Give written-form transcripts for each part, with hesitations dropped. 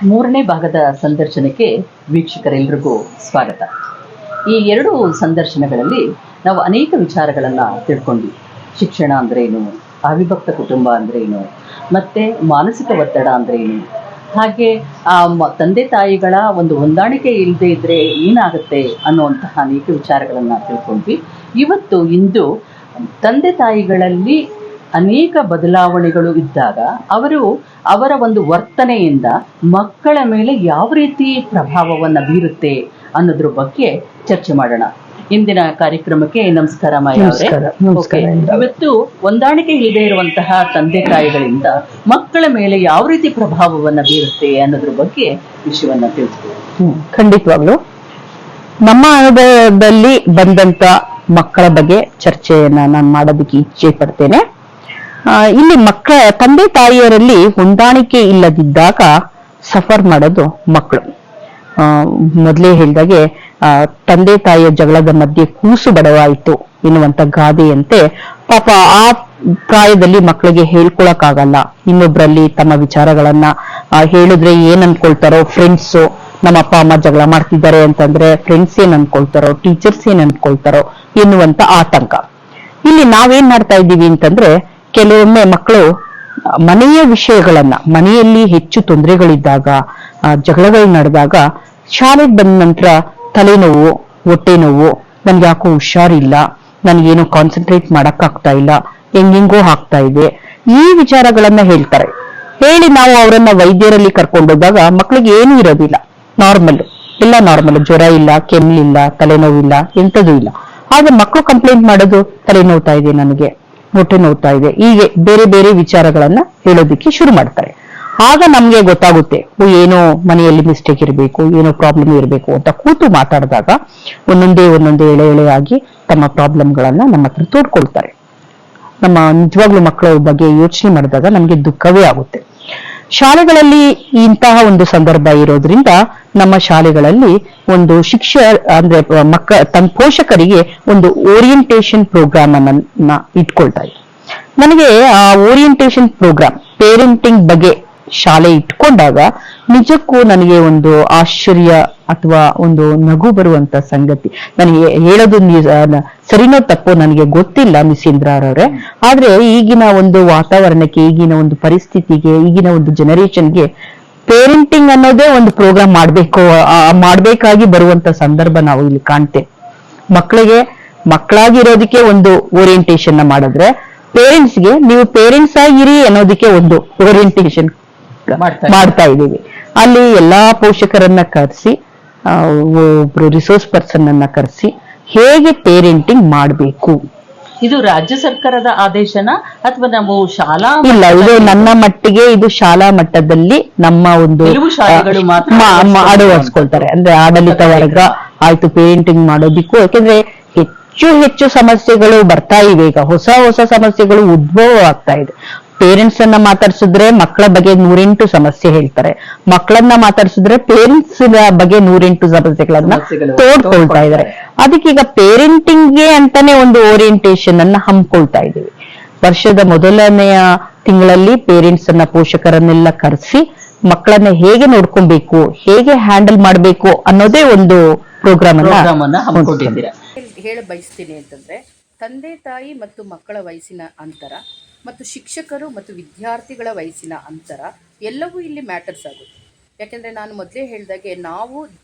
ಮೂರನೇ ಭಾಗದ ಸಂದರ್ಶನಕ್ಕೆ ವೀಕ್ಷಕರೆಲ್ಲರಿಗೂ ಸ್ವಾಗತ. ಈ ಎರಡು ಸಂದರ್ಶನಗಳಲ್ಲಿ ನಾವು ಅನೇಕ ವಿಚಾರಗಳನ್ನು ತಿಳ್ಕೊಂಡ್ವಿ. ಶಿಕ್ಷಣ ಅಂದ್ರೇನು, ಅವಿಭಕ್ತ ಕುಟುಂಬ ಅಂದ್ರೇನು, ಮತ್ತು ಮಾನಸಿಕ ಒತ್ತಡ ಅಂದ್ರೇನು, ಹಾಗೆ ತಂದೆ ತಾಯಿಗಳ ಒಂದು ಹೊಂದಾಣಿಕೆ ಇಲ್ಲದೆ ಇದ್ದರೆ ಏನಾಗುತ್ತೆ ಅನ್ನುವಂತಹ ಅನೇಕ ವಿಚಾರಗಳನ್ನು ತಿಳ್ಕೊಂಡ್ವಿ. ಇಂದು ತಂದೆ ತಾಯಿಗಳಲ್ಲಿ ಅನೇಕ ಬದಲಾವಣೆಗಳು ಇದ್ದಾಗ ಅವರ ಒಂದು ವರ್ತನೆಯಿಂದ ಮಕ್ಕಳ ಮೇಲೆ ಯಾವ ರೀತಿ ಪ್ರಭಾವವನ್ನು ಬೀರುತ್ತೆ ಅನ್ನೋದ್ರ ಬಗ್ಗೆ ಚರ್ಚೆ ಮಾಡೋಣ. ಇಂದಿನ ಕಾರ್ಯಕ್ರಮಕ್ಕೆ ನಮಸ್ಕಾರ ಮಾಯಾ ಅವರೇ. ಇವತ್ತು ಹೊಂದಾಣಿಕೆ ಇಲ್ಲದೆ ಇರುವಂತಹ ತಂದೆ ತಾಯಿಗಳಿಂದ ಮಕ್ಕಳ ಮೇಲೆ ಯಾವ ರೀತಿ ಪ್ರಭಾವವನ್ನು ಬೀರುತ್ತೆ ಅನ್ನೋದ್ರ ಬಗ್ಗೆ ವಿಷಯವನ್ನ ತಿಳಿಸ್ತೀವಿ. ಖಂಡಿತವಾಗ್ಲು ನಮ್ಮ ಅನುಭವದಲ್ಲಿ ಬಂದಂತ ಮಕ್ಕಳ ಬಗ್ಗೆ ಚರ್ಚೆಯನ್ನ ನಾನು ಮಾಡೋದಕ್ಕೆ ಇಚ್ಛೆ ಪಡ್ತೇನೆ. ಇಲ್ಲಿ ತಂದೆ ತಾಯಿಯರಲ್ಲಿ ಹೊಂದಾಣಿಕೆ ಇಲ್ಲದಿದ್ದಾಗ ಸಫರ್ ಮಾಡೋದು ಮಕ್ಕಳು. ಮೊದಲೇ ಹೇಳಿದಾಗೆ ತಂದೆ ತಾಯಿಯ ಜಗಳದ ಮಧ್ಯೆ ಕೂಸು ಬಡವಾಯಿತು ಎನ್ನುವಂತ ಗಾದೆಯಂತೆ ಪಾಪ ಆ ಪ್ರಾಯದಲ್ಲಿ ಮಕ್ಕಳಿಗೆ ಹೇಳ್ಕೊಳಕ್ಕಾಗಲ್ಲ. ಇನ್ನೊಬ್ರಲ್ಲಿ ತಮ್ಮ ವಿಚಾರಗಳನ್ನ ಹೇಳಿದ್ರೆ ಏನ್ ಅನ್ಕೊಳ್ತಾರೋ, ಫ್ರೆಂಡ್ಸು ನಮ್ಮ ಅಪ್ಪ ಅಮ್ಮ ಜಗಳ ಮಾಡ್ತಿದ್ದಾರೆ ಅಂತಂದ್ರೆ ಫ್ರೆಂಡ್ಸ್ ಏನ್ ಅನ್ಕೊಳ್ತಾರೋ, ಟೀಚರ್ಸ್ ಏನ್ ಅನ್ಕೊಳ್ತಾರೋ ಎನ್ನುವಂತ ಆತಂಕ. ಇಲ್ಲಿ ನಾವೇನ್ ಮಾಡ್ತಾ ಇದ್ದೀವಿ ಅಂತಂದ್ರೆ, ಕೆಲವೊಮ್ಮೆ ಮಕ್ಕಳು ಮನೆಯ ವಿಷಯಗಳನ್ನ, ಮನೆಯಲ್ಲಿ ಹೆಚ್ಚು ತೊಂದರೆಗಳಿದ್ದಾಗ, ಜಗಳಗಳು ನಡೆದಾಗ ಶಾಲೆಗೆ ಬಂದ ನಂತರ ತಲೆನೋವು, ಹೊಟ್ಟೆ ನೋವು, ನನ್ಗೆ ಯಾಕೋ ಹುಷಾರಿಲ್ಲ, ನನ್ಗೇನು ಕಾನ್ಸಂಟ್ರೇಟ್ ಮಾಡಕ್ ಆಗ್ತಾ ಇಲ್ಲ, ಹೆಂಗೆಂಗೋ ಆಗ್ತಾ ಇದೆ, ಈ ವಿಚಾರಗಳನ್ನ ಹೇಳ್ತಾರೆ. ಹೇಳಿ ನಾವು ಅವರನ್ನ ವೈದ್ಯರಲ್ಲಿ ಕರ್ಕೊಂಡೋದಾಗ ಮಕ್ಕಳಿಗೆ ಏನೂ ಇರೋದಿಲ್ಲ, ನಾರ್ಮಲ್, ಎಲ್ಲ ನಾರ್ಮಲ್, ಜ್ವರ ಇಲ್ಲ, ಕೆಮ್ಮಿಲ್ಲ, ತಲೆನೋವಿಲ್ಲ, ಎಂಥದೂ ಇಲ್ಲ. ಆದ್ರೆ ಮಕ್ಕಳು ಕಂಪ್ಲೇಂಟ್ ಮಾಡೋದು ತಲೆ ನೋವ್ತಾ ಇದೆ, ನನಗೆ ಹೊಟ್ಟೆ ನೋವ್ತಾ ಇದೆ, ಹೀಗೆ ಬೇರೆ ಬೇರೆ ವಿಚಾರಗಳನ್ನ ಹೇಳೋದಿಕ್ಕೆ ಶುರು ಮಾಡ್ತಾರೆ. ಆಗ ನಮ್ಗೆ ಗೊತ್ತಾಗುತ್ತೆ, ಏನೋ ಮನೆಯಲ್ಲಿ ಮಿಸ್ಟೇಕ್ ಇರಬೇಕು, ಏನೋ ಪ್ರಾಬ್ಲಮ್ ಇರಬೇಕು ಅಂತ ಕೂತು ಮಾತಾಡಿದಾಗ ಒಂದೊಂದೇ ಎಳೆ ಎಳೆಯಾಗಿ ತಮ್ಮ ಪ್ರಾಬ್ಲಮ್ಗಳನ್ನ ನಮ್ಮ ಹತ್ರ ತೋಡ್ಕೊಳ್ತಾರೆ. ನಮ್ಮ ನಿಜವಾಗ್ಲೂ ಮಕ್ಕಳ ಬಗ್ಗೆ ಯೋಚನೆ ಮಾಡಿದಾಗ ನಮ್ಗೆ ದುಃಖವೇ ಆಗುತ್ತೆ. ಶಾಲೆಗಳಲ್ಲಿ ಇಂತಹ ಒಂದು ಸಂದರ್ಭ ಇರೋದ್ರಿಂದ ನಮ್ಮ ಶಾಲೆಗಳಲ್ಲಿ ಒಂದು ಅಂದ್ರೆ ತನ್ನ ಪೋಷಕರಿಗೆ ಒಂದು ಓರಿಯಂಟೇಶನ್ ಪ್ರೋಗ್ರಾಮ್ ಅನ್ನ ಇಟ್ಕೊಳ್ತಾ ಇದೆ. ನನಗೆ ಆ ಓರಿಯಂಟೇಶನ್ ಪ್ರೋಗ್ರಾಮ್ ಪೇರೆಂಟಿಂಗ್ ಬಗ್ಗೆ ಶಾಲೆ ಇಟ್ಕೊಂಡಾಗ ನಿಜಕ್ಕೂ ನನಗೆ ಒಂದು ಆಶ್ಚರ್ಯ ಅಥವಾ ಒಂದು ನಗು ಬರುವಂತ ಸಂಗತಿ. ನನಗೆ ಹೇಳೋದು ಸರಿನೋ ತಪ್ಪೋ ನನಗೆ ಗೊತ್ತಿಲ್ಲ ಮಿಸ್ ಇಂದ್ರಾರವ್ರೆ, ಆದ್ರೆ ಈಗಿನ ಒಂದು ವಾತಾವರಣಕ್ಕೆ, ಈಗಿನ ಒಂದು ಪರಿಸ್ಥಿತಿಗೆ, ಈಗಿನ ಒಂದು ಜನರೇಷನ್ಗೆ ಪೇರೆಂಟಿಂಗ್ ಅನ್ನೋದೇ ಒಂದು ಪ್ರೋಗ್ರಾಮ್ ಮಾಡ್ಬೇಕಾಗಿ ಬರುವಂತ ಸಂದರ್ಭ ನಾವು ಇಲ್ಲಿ ಕಾಣ್ತೇವೆ. ಮಕ್ಕಳಾಗಿರೋದಕ್ಕೆ ಒಂದು ಓರಿಯಂಟೇಶನ್ ಮಾಡಿದ್ರೆ, ಪೇರೆಂಟ್ಸ್ಗೆ ನೀವು ಪೇರೆಂಟ್ಸ್ ಆಗಿರಿ ಅನ್ನೋದಕ್ಕೆ ಒಂದು ಓರಿಯಂಟೇಶನ್ ಮಾಡ್ತಾ ಇದ್ದೀವಿ. ಅಲ್ಲಿ ಎಲ್ಲಾ ಪೋಷಕರನ್ನ ಕರೆಸಿ, ಒಬ್ರು ರಿಸೋರ್ಸ್ ಪರ್ಸನ್ ಅನ್ನ ಕರೆಸಿ ಹೇಗೆ ಪೇರೆಂಟಿಂಗ್ ಮಾಡಬೇಕು. ಇದು ರಾಜ್ಯ ಸರ್ಕಾರದ ಆದೇಶನ ಅಥವಾ ನಾವು ಶಾಲಾ? ಇಲ್ಲ, ಇದು ನನ್ನ ಮಟ್ಟಿಗೆ ಇದು ಶಾಲಾ ಮಟ್ಟದಲ್ಲಿ ನಮ್ಮ ಒಂದು ಶಾಲೆಗಳು ಅಳವಡಿಸ್ಕೊಳ್ತಾರೆ. ಅಂದ್ರೆ ಆಡಳಿತ ವರ್ಗ ಆಯ್ತು ಪೇರೆಂಟಿಂಗ್ ಮಾಡೋದಿಕ್ಕೂ. ಯಾಕೆಂದ್ರೆ ಹೆಚ್ಚು ಸಮಸ್ಯೆಗಳು ಬರ್ತಾ ಇವೆ, ಈಗ ಹೊಸ ಸಮಸ್ಯೆಗಳು ಉದ್ಭವ ಆಗ್ತಾ ಇದೆ. ಪೇರೆಂಟ್ಸ್ ಅನ್ನ ಮಾತಾಡ್ಸಿದ್ರೆ ಮಕ್ಕಳ ಬಗ್ಗೆ 108 ಸಮಸ್ಯೆ ಹೇಳ್ತಾರೆ, ಮಕ್ಕಳನ್ನ ಮಾತಾಡ್ಸಿದ್ರೆ ಪೇರೆಂಟ್ಸ್ ಬಗ್ಗೆ 108 ಸಮಸ್ಯೆಗಳನ್ನ ತೋಡ್ಕೊಳ್ತಾ ಇದ್ದಾರೆ. ಅದಕ್ಕೀಗ ಪೇರೆಂಟಿಂಗ್ಗೆ ಅಂತಾನೆ ಒಂದು ಓರಿಯಂಟೇಶನ್ ಅನ್ನ ಹಮ್ಮಿಕೊಳ್ತಾ ಇದ್ದೀವಿ. ವರ್ಷದ ಮೊದಲನೆಯ ತಿಂಗಳಲ್ಲಿ ಪೇರೆಂಟ್ಸ್ ಅನ್ನ, ಪೋಷಕರನ್ನೆಲ್ಲ ಕರೆಸಿ ಮಕ್ಕಳನ್ನ ಹೇಗೆ ನೋಡ್ಕೊಬೇಕು, ಹೇಗೆ ಹ್ಯಾಂಡಲ್ ಮಾಡಬೇಕು ಅನ್ನೋದೇ ಒಂದು ಪ್ರೋಗ್ರಾಮ್ ಅನ್ನ ಹಮ್ಮಿಕೊಂಡಿದ್ದೀರಾ. ಹೇಳ ಬಯಸ್ತೀನಿ ಅಂತಂದ್ರೆ, ತಂದೆ ತಾಯಿ ಮತ್ತು ಮಕ್ಕಳ ವಯಸ್ಸಿನ ಅಂತರ ಮತ್ತು ಶಿಕ್ಷಕರು ಮತ್ತು ವಿದ್ಯಾರ್ಥಿಗಳ ವಯಸ್ಸಿನ ಅಂತರ ಎಲ್ಲವೂ ಇಲ್ಲಿ ಮ್ಯಾಟರ್ಸ್ ಆಗುತ್ತೆ. ಯಾಕೆಂದರೆ ನಾನು ಮೊದಲೇ ಹೇಳಿದಾಗೆ ನಾವು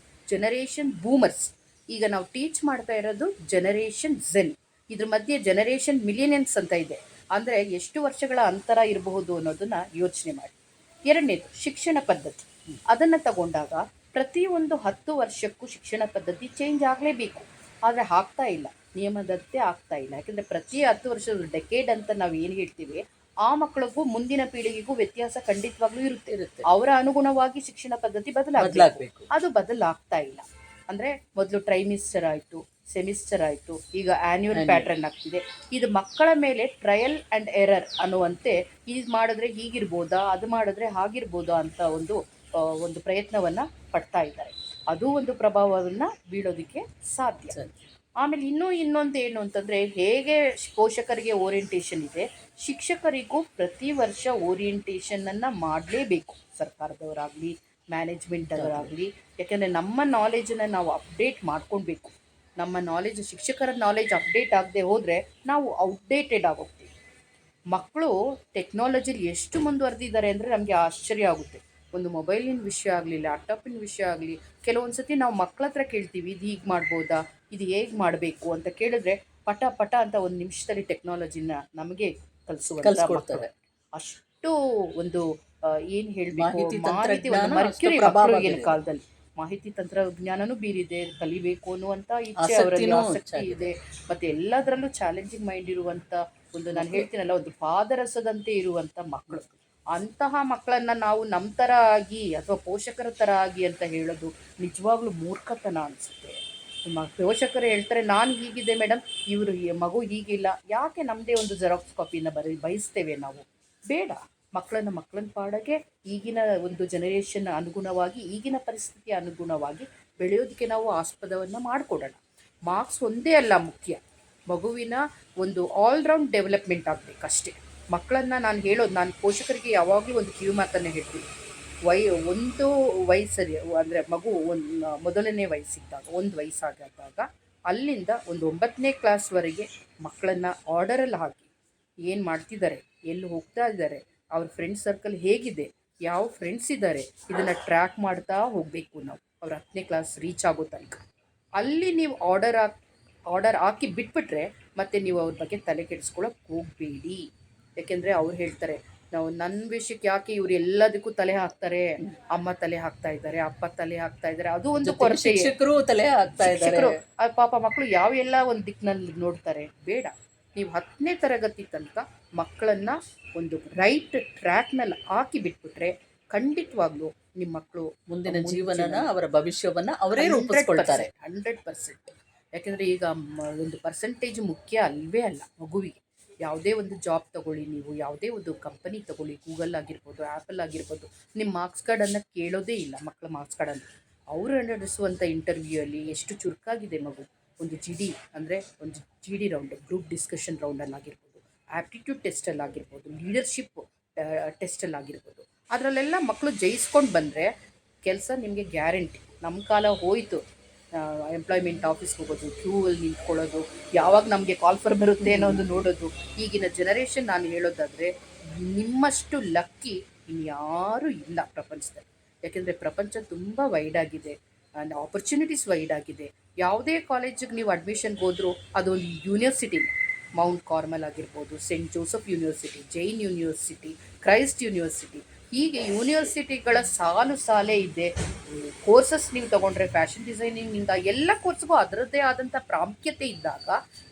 ಜನರೇಷನ್ ಬೂಮರ್ಸ್, ಈಗ ನಾವು ಟೀಚ್ ಮಾಡ್ತಾ ಇರೋದು ಜನರೇಷನ್ ಝೆನ್, ಇದ್ರ ಮಧ್ಯೆ ಜನರೇಷನ್ ಮಿಲಿಯನ್ಸ್ ಅಂತ ಇದೆ. ಅಂದರೆ ಎಷ್ಟು ವರ್ಷಗಳ ಅಂತರ ಇರಬಹುದು ಅನ್ನೋದನ್ನ ಯೋಚನೆ ಮಾಡಿ. ಎರಡನೇದು ಶಿಕ್ಷಣ ಪದ್ಧತಿ. ಅದನ್ನು ತಗೊಂಡಾಗ ಪ್ರತಿಯೊಂದು 10 ವರ್ಷಕ್ಕೂ ಶಿಕ್ಷಣ ಪದ್ಧತಿ ಚೇಂಜ್ ಆಗಲೇಬೇಕು. ಆದರೆ ಆಗ್ತಾ ಇಲ್ಲ, ನಿಯಮದಂತೆ ಆಗ್ತಾ ಇಲ್ಲ. ಯಾಕೆಂದರೆ ಪ್ರತಿ 10 ವರ್ಷದ ಡೆಕೇಡ್ ಅಂತ ನಾವು ಏನು ಹೇಳ್ತೀವಿ, ಆ ಮಕ್ಕಳಿಗೂ ಮುಂದಿನ ಪೀಳಿಗೆಗೂ ವ್ಯತ್ಯಾಸ ಖಂಡಿತವಾಗ್ಲೂ ಇರುತ್ತೆ. ಅವರ ಅನುಗುಣವಾಗಿ ಶಿಕ್ಷಣ ಪದ್ಧತಿ ಬದಲಾಗಬೇಕು. ಅದು ಬದಲಾಗ್ತಾ ಇಲ್ಲ. ಅಂದರೆ ಮೊದಲು ಟ್ರೈಮಿಸ್ಟರ್ ಆಯಿತು, ಸೆಮಿಸ್ಟರ್ ಆಯಿತು, ಈಗ ಆನ್ಯುವಲ್ ಪ್ಯಾಟ್ರನ್ ಆಗ್ತಿದೆ. ಇದು ಮಕ್ಕಳ ಮೇಲೆ ಟ್ರಯಲ್ ಆ್ಯಂಡ್ ಎರರ್ ಅನ್ನುವಂತೆ, ಇದು ಮಾಡಿದ್ರೆ ಹೀಗಿರ್ಬೋದಾ, ಅದು ಮಾಡಿದ್ರೆ ಹಾಗಿರ್ಬೋದಾ ಅಂತ ಒಂದು ಪ್ರಯತ್ನವನ್ನು ಪಡ್ತಾ ಇದ್ದಾರೆ. ಅದು ಒಂದು ಪ್ರಭಾವವನ್ನು ಬೀಳೋದಕ್ಕೆ ಸಾಧ್ಯ. ಆಮೇಲೆ ಇನ್ನೊಂದು ಏನು ಅಂತಂದರೆ, ಹೇಗೆ ಪೋಷಕರಿಗೆ ಓರಿಯಂಟೇಷನ್ ಇದೆ, ಶಿಕ್ಷಕರಿಗೂ ಪ್ರತಿ ವರ್ಷ ಓರಿಯಂಟೇಷನನ್ನು ಮಾಡಲೇಬೇಕು. ಸರ್ಕಾರದವರಾಗಲಿ ಮ್ಯಾನೇಜ್ಮೆಂಟವರಾಗಲಿ. ಯಾಕೆಂದರೆ ನಮ್ಮ ನಾಲೆಜನ್ನು ನಾವು ಅಪ್ಡೇಟ್ ಮಾಡ್ಕೊಳ್ಬೇಕು. ನಮ್ಮ ನಾಲೆಜ್, ಶಿಕ್ಷಕರ ನಾಲೆಜ್ ಅಪ್ಡೇಟ್ ಆಗದೆ ಹೋದರೆ ನಾವು ಔಟ್ಡೇಟೆಡ್ ಆಗೋಗ್ತೀವಿ. ಮಕ್ಕಳು ಟೆಕ್ನಾಲಜಿಲಿ ಎಷ್ಟು ಮುಂದುವರೆದಿದ್ದಾರೆ ಅಂದರೆ ನಮಗೆ ಆಶ್ಚರ್ಯ ಆಗುತ್ತೆ. ಒಂದು ಮೊಬೈಲಿನ ವಿಷಯ ಆಗಲಿ, ಲ್ಯಾಪ್ಟಾಪಿನ ವಿಷಯ ಆಗಲಿ, ಕೆಲವೊಂದು ಸತಿ ನಾವು ಮಕ್ಕಳ ಹತ್ರ ಕೇಳ್ತೀವಿ, ಇದು ಹೀಗೆ ಮಾಡ್ಬೋದಾ, ಇದು ಹೇಗೆ ಮಾಡಬೇಕು ಅಂತ ಕೇಳಿದ್ರೆ ಪಟ ಪಟ ಅಂತ ಒಂದು ನಿಮಿಷದಲ್ಲಿ ಟೆಕ್ನಾಲಜಿನ ನಮಗೆ ಕಲಿಸ್ಕೊಡ್ತಾರೆ. ಅಷ್ಟು ಒಂದು ಏನು ಹೇಳಬೇಕು, ಮಾಹಿತಿ ಒಂದು ಮರ್ಕ್ಯುರಿ ಮಕ್ಕಳಿಗಿನ ಕಾಲದಲ್ಲಿ ಮಾಹಿತಿ ತಂತ್ರಜ್ಞಾನನೂ ಬೀರಿದೆ, ಕಲಿಬೇಕು ಅನ್ನುವಂಥ ಇಚ್ಛೆ ಅವರಲ್ಲಿ, ಆಸಕ್ತಿ ಇದೆ. ಮತ್ತು ಎಲ್ಲದರಲ್ಲೂ ಚಾಲೆಂಜಿಂಗ್ ಮೈಂಡ್ ಇರುವಂಥ ಒಂದು, ನಾನು ಹೇಳ್ತೀನಲ್ಲ, ಒಂದು ಪಾದರಸದಂತೆ ಇರುವಂಥ ಮಕ್ಕಳು. ಅಂತಹ ಮಕ್ಕಳನ್ನು ನಾವು ನಮ್ಮ ಥರ ಆಗಿ ಅಥವಾ ಪೋಷಕರ ಥರ ಆಗಿ ಅಂತ ಹೇಳೋದು ನಿಜವಾಗ್ಲೂ ಮೂರ್ಖತನ ಅನಿಸುತ್ತೆ. ಪೋಷಕರು ಹೇಳ್ತಾರೆ, ನಾನು ಹೀಗಿದೆ ಮೇಡಮ್, ಇವರು ಮಗು ಹೀಗಿಲ್ಲ, ಯಾಕೆ ನಮ್ಮದೇ ಒಂದು ಜೆರಾಕ್ಸ್ ಕಾಪಿನ ಬಯಸ್ತೇವೆ ನಾವು? ಬೇಡ. ಮಕ್ಕಳನ್ನ ಪಾಡಕ್ಕೆ ಈಗಿನ ಒಂದು ಜನರೇಷನ್ ಅನುಗುಣವಾಗಿ, ಈಗಿನ ಪರಿಸ್ಥಿತಿಯ ಅನುಗುಣವಾಗಿ ಬೆಳೆಯೋದಕ್ಕೆ ನಾವು ಆಸ್ಪದವನ್ನು ಮಾಡಿಕೊಡೋಣ. ಮಾರ್ಕ್ಸ್ ಒಂದೇ ಅಲ್ಲ ಮುಖ್ಯ, ಮಗುವಿನ ಒಂದು ಆಲ್ರೌಂಡ್ ಡೆವಲಪ್ಮೆಂಟ್ ಆಗಬೇಕಷ್ಟೇ. ಮಕ್ಕಳನ್ನು ನಾನು ಹೇಳೋದು, ನಾನು ಪೋಷಕರಿಗೆ ಯಾವಾಗಲೂ ಒಂದು ಕಿವಿ ಮಾತನ್ನು ಹೇಳ್ತೀನಿ. ಒಂದು ವಯಸ್ಸಲ್ಲಿ ಅಂದರೆ ಮಗು ಮೊದಲನೇ ವಯಸ್ಸಿದ್ದಾಗ, ಒಂದು ವಯಸ್ಸಾದಾಗ ಅಲ್ಲಿಂದ ಒಂದು 9ನೇ ಕ್ಲಾಸ್ವರೆಗೆ ಮಕ್ಕಳನ್ನು ಆರ್ಡರಲ್ಲಿ ಹಾಕಿ ಏನು ಮಾಡ್ತಿದ್ದಾರೆ, ಎಲ್ಲಿ ಹೋಗ್ತಾ ಇದ್ದಾರೆ, ಅವ್ರ ಫ್ರೆಂಡ್ ಸರ್ಕಲ್ ಹೇಗಿದೆ, ಯಾವ ಫ್ರೆಂಡ್ಸ್ ಇದ್ದಾರೆ, ಇದನ್ನು ಟ್ರ್ಯಾಕ್ ಮಾಡ್ತಾ ಹೋಗಬೇಕು ನಾವು ಅವ್ರ 10ನೇ ಕ್ಲಾಸ್ ರೀಚ್ ಆಗೋ ತನಕ. ಅಲ್ಲಿ ನೀವು ಆರ್ಡರ್ ಹಾಕಿ ಬಿಟ್ಬಿಟ್ರೆ ಮತ್ತೆ ನೀವು ಅವ್ರ ಬಗ್ಗೆ ತಲೆ ಕೆಡಿಸ್ಕೊಳ್ಳೋಕೆ ಹೋಗಬೇಡಿ. ಯಾಕೆಂದರೆ ಅವ್ರು ಹೇಳ್ತಾರೆ, ನಾವು ನನ್ನ ವಿಷಯಕ್ಕೆ ಯಾಕೆ ಇವ್ರು ಎಲ್ಲದಕ್ಕೂ ತಲೆ ಹಾಕ್ತಾರೆ, ಅಮ್ಮ ತಲೆ ಹಾಕ್ತಾ ಇದ್ದಾರೆ, ಅಪ್ಪ ತಲೆ ಹಾಕ್ತಾ ಇದ್ದಾರೆ, ಅದು ಒಂದು ಕೊರತೆ. ಶಿಕ್ಷಕರು ತಲೆ ಹಾಕ್ತಾ ಇದ್ದಾರೆ. ಪಾಪ ಮಕ್ಕಳು ಯಾವೆಲ್ಲ ಒಂದು ದಿಕ್ಕಿನಲ್ಲಿ ನೋಡ್ತಾರೆ. ಬೇಡ, ನೀವು 10ನೇ ತರಗತಿ ತನಕ ಮಕ್ಕಳನ್ನು ಒಂದು ರೈಟ್ ಟ್ರ್ಯಾಕ್ನಲ್ಲಿ ಹಾಕಿ ಬಿಟ್ಬಿಟ್ರೆ ಖಂಡಿತವಾಗ್ಲೂ ನಿಮ್ಮ ಮಕ್ಕಳು ಮುಂದಿನ ಜೀವನನ, ಅವರ ಭವಿಷ್ಯವನ್ನು ಅವರೇ ರೂಪಿಸ್ಕೊಳ್ತಾರೆ. 100%. ಯಾಕೆಂದರೆ ಈಗ ಒಂದು ಪರ್ಸೆಂಟೇಜ್ ಮುಖ್ಯ ಅಲ್ವೇ ಅಲ್ಲ ಮಗುವಿಗೆ. ಯಾವುದೇ ಒಂದು ಜಾಬ್ ತೊಗೊಳ್ಳಿ, ನೀವು ಯಾವುದೇ ಒಂದು ಕಂಪನಿ ತೊಗೊಳ್ಳಿ, ಗೂಗಲ್ ಆಗಿರ್ಬೋದು, ಆ್ಯಪಲ್ ಆಗಿರ್ಬೋದು, ನಿಮ್ಮ ಮಾರ್ಕ್ಸ್ ಕಾರ್ಡನ್ನು ಕೇಳೋದೇ ಇಲ್ಲ. ಮಕ್ಕಳ ಮಾರ್ಕ್ಸ್ ಕಾರ್ಡನ್ನು ಅವರು ನಡೆಸುವಂಥ ಇಂಟರ್ವ್ಯೂಯಲ್ಲಿ ಎಷ್ಟು ಚುರುಕಾಗಿದೆ ಮಗು, ಒಂದು GD ಅಂದರೆ ಒಂದು GD ರೌಂಡ್, ಗ್ರೂಪ್ ಡಿಸ್ಕಷನ್ ರೌಂಡಲ್ಲಾಗಿರ್ಬೋದು, ಆ್ಯಪ್ಟಿಟ್ಯೂಡ್ ಟೆಸ್ಟಲ್ಲಾಗಿರ್ಬೋದು, ಲೀಡರ್ಶಿಪ್ ಟೆಸ್ಟಲ್ಲಾಗಿರ್ಬೋದು, ಅದರಲ್ಲೆಲ್ಲ ಮಕ್ಕಳು ಜಯಿಸ್ಕೊಂಡು ಬಂದರೆ ಕೆಲಸ ನಿಮಗೆ ಗ್ಯಾರಂಟಿ. ನಮ್ಮ ಕಾಲ ಹೋಯಿತು, ಎಂಪ್ಲಾಯ್ಮೆಂಟ್ ಆಫೀಸ್ಗೆ ಹೋಗೋದು, ಕ್ಯೂವಲ್ಲಿ ನಿಂತ್ಕೊಳ್ಳೋದು, ಯಾವಾಗ ನಮಗೆ ಕಾಲ್ಫರ್ ಬರುತ್ತೆ ಅನ್ನೋ ಒಂದು ನೋಡೋದು. ಈಗಿನ ಜನರೇಷನ್ ನಾನು ಹೇಳೋದಾದರೆ ನಿಮ್ಮಷ್ಟು ಲಕ್ಕಿ ಇನ್ಯಾರೂ ಇಲ್ಲ ಪ್ರಪಂಚದಲ್ಲಿ. ಯಾಕೆಂದರೆ ಪ್ರಪಂಚ ತುಂಬ ವೈಡ್ ಆಗಿದೆ, ಆಪರ್ಚುನಿಟೀಸ್ ವೈಡ್ ಆಗಿದೆ. ಯಾವುದೇ ಕಾಲೇಜಿಗೆ ನೀವು ಅಡ್ಮಿಷನ್ಗೆ ಹೋದರೂ ಅದೊಂದು ಯೂನಿವರ್ಸಿಟಿ, ಮೌಂಟ್ ಕಾರ್ಮಲ್ ಆಗಿರ್ಬೋದು, Saint Joseph university, Jain university, Christ university, ಹೀಗೆ ಯೂನಿವರ್ಸಿಟಿಗಳ ಸಾಲೇ ಇದೆ. ಕೋರ್ಸಸ್ ನೀವು ತೊಗೊಂಡ್ರೆ ಫ್ಯಾಷನ್ ಡಿಸೈನಿಂಗಿಂದ ಎಲ್ಲ ಕೋರ್ಸ್ಗೂ ಅದರದ್ದೇ ಆದಂಥ ಪ್ರಾಮುಖ್ಯತೆ ಇದ್ದಾಗ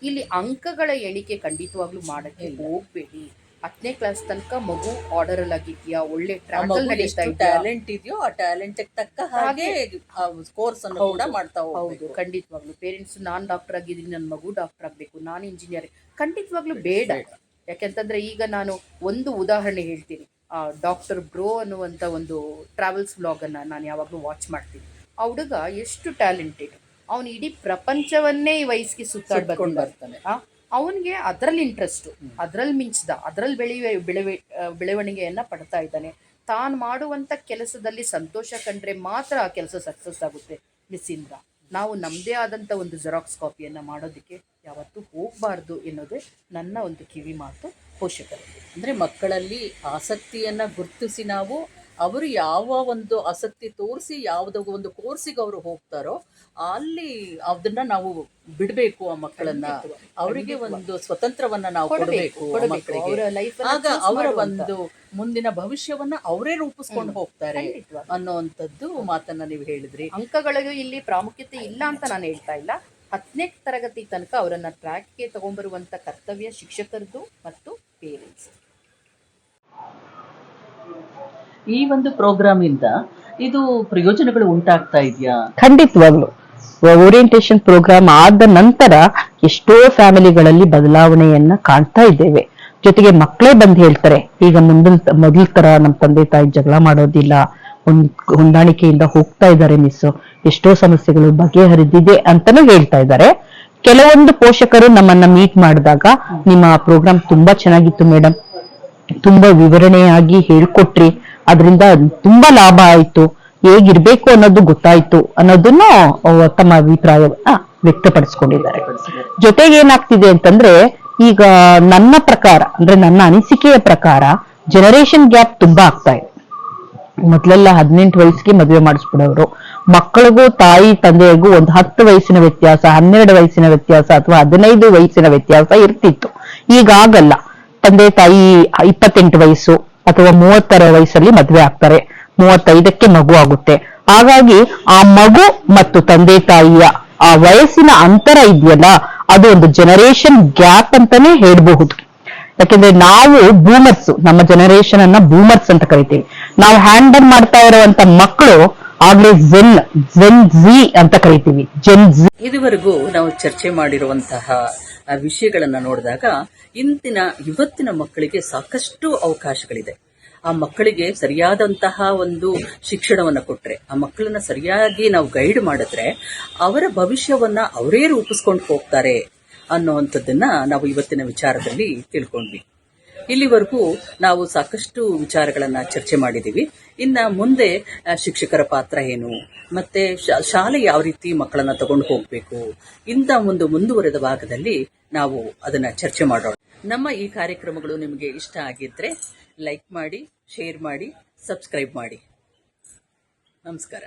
ಇಲ್ಲಿ ಅಂಕಗಳ ಎಣಿಕೆ ಖಂಡಿತವಾಗ್ಲೂ ಮಾಡೋಕ್ಕೆ ಹೋಗಬೇಡಿ. 10ನೇ ಕ್ಲಾಸ್ ತನಕ ಮಗು ಆರ್ಡರಲ್ ಆಗಿದೆಯಾ, ಒಳ್ಳೆ ಟ್ರಾವೆಲ್ ನಡೀತಾ ಇದೆಯಾ, ಟ್ಯಾಲೆಂಟ್ ಇದೆಯೋ ಆ ಟ್ಯಾಲೆಂಟ್ಗೆ ತಕ್ಕ ಹಾಗೆ ಕೋರ್ಸ್ ಅನ್ನು ಕೂಡ ಮಾಡ್ತಾ ಹೌದು. ಖಂಡಿತವಾಗ್ಲೂ ಪೇರೆಂಟ್ಸ್, ನಾನು ಡಾಕ್ಟರ್ ಆಗಿದ್ದೀನಿ, ನನ್ನ ಮಗು ಡಾಕ್ಟರ್ ಆಗಬೇಕು, ನಾನು ಇಂಜಿನಿಯರ್, ಖಂಡಿತವಾಗ್ಲೂ ಬೇಡ. ಯಾಕೆಂತಂದರೆ ಈಗ ನಾನು ಒಂದು ಉದಾಹರಣೆ ಹೇಳ್ತೀನಿ. ಡಾಕ್ಟರ್ ಬ್ರೋ ಅನ್ನುವಂಥ ಒಂದು ಟ್ರಾವೆಲ್ಸ್ ವ್ಲಾಗನ್ನು ನಾನು ಯಾವಾಗಲೂ ವಾಚ್ ಮಾಡ್ತೀನಿ. ಆ ಹುಡುಗ ಎಷ್ಟು ಟ್ಯಾಲೆಂಟೆಡ್, ಅವನು ಇಡೀ ಪ್ರಪಂಚವನ್ನೇ ಈ ವಯಸ್ಸಿಗೆ ಸುತ್ತಾಡ್ಕೊಂಡು ಬರ್ತಾನೆ. ಅವನಿಗೆ ಅದರಲ್ಲಿ ಇಂಟ್ರೆಸ್ಟು, ಅದರಲ್ಲಿ ಮಿಂಚಿದ, ಅದರಲ್ಲಿ ಬೆಳವಣಿಗೆಯನ್ನು ಪಡ್ತಾ ಇದ್ದಾನೆ. ತಾನು ಮಾಡುವಂಥ ಕೆಲಸದಲ್ಲಿ ಸಂತೋಷ ಕಂಡ್ರೆ ಮಾತ್ರ ಆ ಕೆಲಸ ಸಕ್ಸಸ್ ಆಗುತ್ತೆ. ಮಿಸ್ಸಿಂದ್ರ ನಾವು ನಮ್ಮದೇ ಆದಂಥ ಒಂದು ಜೆರಾಕ್ಸ್ ಕಾಪಿಯನ್ನು ಮಾಡೋದಕ್ಕೆ ಯಾವತ್ತೂ ಹೋಗಬಾರ್ದು ಎನ್ನುವುದೇ ನನ್ನ ಒಂದು ಕಿವಿ ಮಾತು ಪೋಷಕರು. ಅಂದರೆ ಮಕ್ಕಳಲ್ಲಿ ಆಸಕ್ತಿಯನ್ನು ಗುರುತಿಸಿ ನಾವು ಅವರು ಯಾವ ಒಂದು ಆಸಕ್ತಿ ತೋರಿಸಿ ಯಾವುದೋ ಒಂದು ಕೋರ್ಸಿಗೆ ಅವರು ಹೋಗ್ತಾರೋ ಅಲ್ಲಿ ಅದನ್ನ ನಾವು ಬಿಡಬೇಕು. ಆ ಮಕ್ಕಳನ್ನ ಅವರಿಗೆ ಒಂದು ಸ್ವತಂತ್ರವನ್ನ ನಾವು ಕೊಡಬೇಕು ಮಕ್ಕಳಿಗೆ. ಆಗ ಅವರ ಒಂದು ಮುಂದಿನ ಭವಿಷ್ಯವನ್ನ ಅವರೇ ರೂಪಿಸ್ಕೊಂಡು ಹೋಗ್ತಾರೆ ಅನ್ನೋವಂಥದ್ದು ಮಾತನ್ನ ನೀವು ಹೇಳಿದ್ರಿ. ಅಂಕಗಳಿಗೂ ಇಲ್ಲಿ ಪ್ರಾಮುಖ್ಯತೆ ಇಲ್ಲ ಅಂತ ನಾನು ಹೇಳ್ತಾ ಇಲ್ಲ. 10ನೇ ತರಗತಿ ತನಕ ಅವರನ್ನ ಟ್ರ್ಯಾಕ್ಗೆ ತಗೊಂಡ್ಬರುವಂತ ಕರ್ತವ್ಯ ಶಿಕ್ಷಕರದು ಮತ್ತು ಪೇರೆಂಟ್ಸ್. ಈ ಒಂದು ಪ್ರೋಗ್ರಾಮ್ ಇಂದ ಇದು ಪ್ರಯೋಜನಗಳು ಉಂಟಾಗ್ತಾ ಇದೆಯಾ? ಖಂಡಿತವಾಗ್ಲು ಓರಿಯಂಟೇಶನ್ ಪ್ರೋಗ್ರಾಮ್ ಆದ ನಂತರ ಎಷ್ಟೋ ಫ್ಯಾಮಿಲಿಗಳಲ್ಲಿ ಬದಲಾವಣೆಯನ್ನ ಕಾಣ್ತಾ ಇದ್ದೇವೆ. ಜೊತೆಗೆ ಮಕ್ಕಳೇ ಬಂದು ಹೇಳ್ತಾರೆ, ಈಗ ಮೊದಲ ತರ ನಮ್ಮ ತಂದೆ ತಾಯಿ ಜಗಳ ಮಾಡೋದಿಲ್ಲ, ಹೊಂದಾಣಿಕೆಯಿಂದ ಹೋಗ್ತಾ ಇದ್ದಾರೆ ಮಿಸ್, ಎಷ್ಟೋ ಸಮಸ್ಯೆಗಳು ಬಗೆಹರಿದಿದೆ ಅಂತಾನೂ ಹೇಳ್ತಾ ಇದ್ದಾರೆ. ಕೆಲವೊಂದು ಪೋಷಕರು ನಮ್ಮನ್ನ ಮೀಟ್ ಮಾಡಿದಾಗ, ನಿಮ್ಮ ಪ್ರೋಗ್ರಾಮ್ ತುಂಬಾ ಚೆನ್ನಾಗಿತ್ತು ಮೇಡಮ್, ತುಂಬಾ ವಿವರಣೆಯಾಗಿ ಹೇಳ್ಕೊಟ್ರಿ, ಅದರಿಂದ ತುಂಬಾ ಲಾಭ ಆಯ್ತು, ಹೇಗಿರ್ಬೇಕು ಅನ್ನೋದು ಗೊತ್ತಾಯ್ತು ಅನ್ನೋದನ್ನು ತಮ್ಮ ಅಭಿಪ್ರಾಯವನ್ನ ವ್ಯಕ್ತಪಡಿಸ್ಕೊಂಡಿದ್ದಾರೆ. ಜೊತೆಗೆ ಏನಾಗ್ತಿದೆ ಅಂತಂದ್ರೆ, ಈಗ ನನ್ನ ಪ್ರಕಾರ ಅಂದ್ರೆ ನನ್ನ ಅನಿಸಿಕೆಯ ಪ್ರಕಾರ ಜನರೇಷನ್ ಗ್ಯಾಪ್ ತುಂಬಾ ಆಗ್ತಾ ಇದೆ. ಮೊದ್ಲೆಲ್ಲ 18 ವಯಸ್ಸಿಗೆ ಮದುವೆ ಮಾಡಿಸ್ಬಿಡೋರು, ಮಕ್ಕಳಿಗೂ ತಾಯಿ ತಂದೆಗೂ ಒಂದು 10 ವಯಸ್ಸಿನ ವ್ಯತ್ಯಾಸ, 12 ವಯಸ್ಸಿನ ವ್ಯತ್ಯಾಸ ಅಥವಾ 15 ವಯಸ್ಸಿನ ವ್ಯತ್ಯಾಸ ಇರ್ತಿತ್ತು. ಈಗ ಆಗಲ್ಲ. ತಂದೆ ತಾಯಿ 28 ವಯಸ್ಸು ಅಥವಾ 30ರ ವಯಸ್ಸಲ್ಲಿ ಮದುವೆ ಆಗ್ತಾರೆ, 35ಕ್ಕೆ ಮಗು ಆಗುತ್ತೆ. ಹಾಗಾಗಿ ಆ ಮಗು ಮತ್ತು ತಂದೆ ತಾಯಿಯ ಆ ವಯಸ್ಸಿನ ಅಂತರ ಇದೆಯಲ್ಲ, ಅದು ಒಂದು ಜನರೇಷನ್ ಗ್ಯಾಪ್ ಅಂತಾನೆ ಹೇಳ್ಬಹುದು. ಯಾಕೆಂದ್ರೆ ನಾವು ಬೂಮರ್ಸ್, ನಮ್ಮ ಜನರೇಷನ್ ಅನ್ನ ಬೂಮರ್ಸ್ ಅಂತ ಕರಿತೀವಿ. ನಾವು ಹ್ಯಾಂಡಲ್ ಮಾಡ್ತಾ ಇರುವಂತ ಮಕ್ಕಳು ಆಗ್ಲೇ ಜೆನ್ ಜಿ ಅಂತ ಕರಿತೀವಿ, ಜೆನ್ ಜಿ. ಇದುವರೆಗೂ ನಾವು ಚರ್ಚೆ ಮಾಡಿರುವಂತಹ ವಿಷಯಗಳನ್ನ ನೋಡಿದಾಗ ಇವತ್ತಿನ ಮಕ್ಕಳಿಗೆ ಸಾಕಷ್ಟು ಅವಕಾಶಗಳಿದೆ. ಆ ಮಕ್ಕಳಿಗೆ ಸರಿಯಾದಂತಹ ಒಂದು ಶಿಕ್ಷಣವನ್ನ ಕೊಟ್ರೆ, ಆ ಮಕ್ಕಳನ್ನ ಸರಿಯಾಗಿ ನಾವು ಗೈಡ್ ಮಾಡಿದ್ರೆ ಅವರ ಭವಿಷ್ಯವನ್ನ ಅವರೇ ರೂಪಿಸ್ಕೊಂಡು ಹೋಗ್ತಾರೆ ಅನ್ನುವಂಥದ್ದನ್ನ ನಾವು ಇವತ್ತಿನ ವಿಚಾರದಲ್ಲಿ ತಿಳ್ಕೊಂಡ್ವಿ. ಇಲ್ಲಿವರೆಗೂ ನಾವು ಸಾಕಷ್ಟು ವಿಚಾರಗಳನ್ನ ಚರ್ಚೆ ಮಾಡಿದೀವಿ. ಇನ್ನ ಮುಂದೆ ಶಿಕ್ಷಕರ ಪಾತ್ರ ಏನು, ಮತ್ತೆ ಶಾಲೆ ಯಾವ ರೀತಿ ಮಕ್ಕಳನ್ನ ತಗೊಂಡು ಹೋಗ್ಬೇಕು, ಇಂಥ ಒಂದು ಮುಂದುವರೆದ ಭಾಗದಲ್ಲಿ ನಾವು ಅದನ್ನ ಚರ್ಚೆ ಮಾಡೋಣ. ನಮ್ಮ ಈ ಕಾರ್ಯಕ್ರಮಗಳು ನಿಮಗೆ ಇಷ್ಟ ಆಗಿದ್ರೆ ಲೈಕ್ ಮಾಡಿ, ಶೇರ್ ಮಾಡಿ, ಸಬ್ಸ್ಕ್ರೈಬ್ ಮಾಡಿ. ನಮಸ್ಕಾರ.